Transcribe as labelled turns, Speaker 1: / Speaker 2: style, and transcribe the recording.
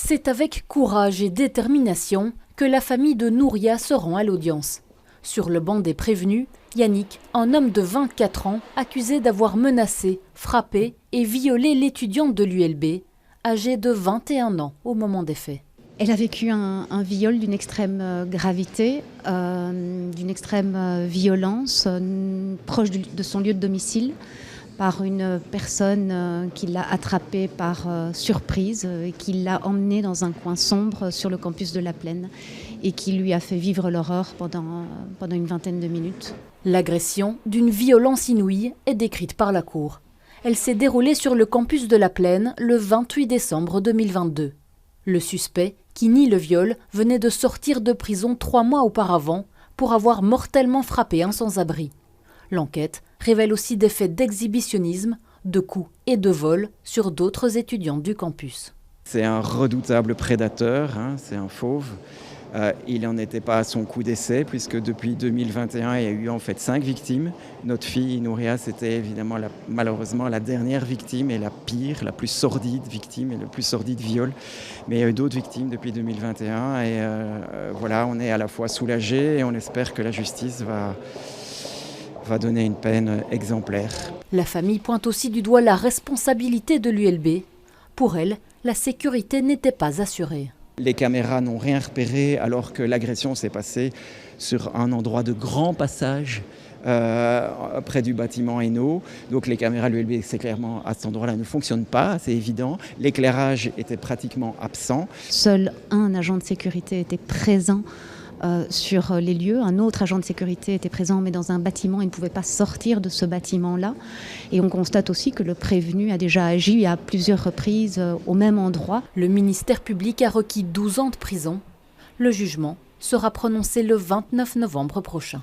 Speaker 1: C'est avec courage et détermination que la famille de Nouria se rend à l'audience. Sur le banc des prévenus, Yannick, un homme de 24 ans, accusé d'avoir menacé, frappé et violé l'étudiante de l'ULB, âgée de 21 ans au moment des faits.
Speaker 2: Elle a vécu un viol d'une extrême gravité, d'une extrême violence, proche de son lieu de domicile, par une personne qui l'a attrapée par surprise et qui l'a emmenée dans un coin sombre sur le campus de La Plaine et qui lui a fait vivre l'horreur pendant une vingtaine de minutes.
Speaker 1: L'agression, d'une violence inouïe, est décrite par la Cour. Elle s'est déroulée sur le campus de La Plaine le 28 décembre 2022. Le suspect, qui nie le viol, venait de sortir de prison 3 mois auparavant pour avoir mortellement frappé un sans-abri. L'enquête révèle aussi des faits d'exhibitionnisme, de coups et de vols sur d'autres étudiants du campus.
Speaker 3: C'est un redoutable prédateur, c'est un fauve. Il n'en était pas à son coup d'essai puisque depuis 2021, il y a eu en fait 5 victimes. Notre fille Nouria, c'était évidemment malheureusement la dernière victime et la pire, la plus sordide victime et le plus sordide viol. Mais il y a eu d'autres victimes depuis 2021 et voilà, on est à la fois soulagés et on espère que la justice va donner une peine exemplaire.
Speaker 1: La famille pointe aussi du doigt la responsabilité de l'ULB. Pour elle, la sécurité n'était pas assurée.
Speaker 3: Les caméras n'ont rien repéré alors que l'agression s'est passée sur un endroit de grand passage près du bâtiment Hainaut. Donc les caméras de l'ULB, c'est clairement à cet endroit-là, ne fonctionnent pas, c'est évident. L'éclairage était pratiquement absent.
Speaker 2: Seul un agent de sécurité était présent sur les lieux. Un autre agent de sécurité était présent, mais dans un bâtiment. Il ne pouvait pas sortir de ce bâtiment-là. Et on constate aussi que le prévenu a déjà agi à plusieurs reprises au même endroit.
Speaker 1: Le ministère public a requis 12 ans de prison. Le jugement sera prononcé le 29 novembre prochain.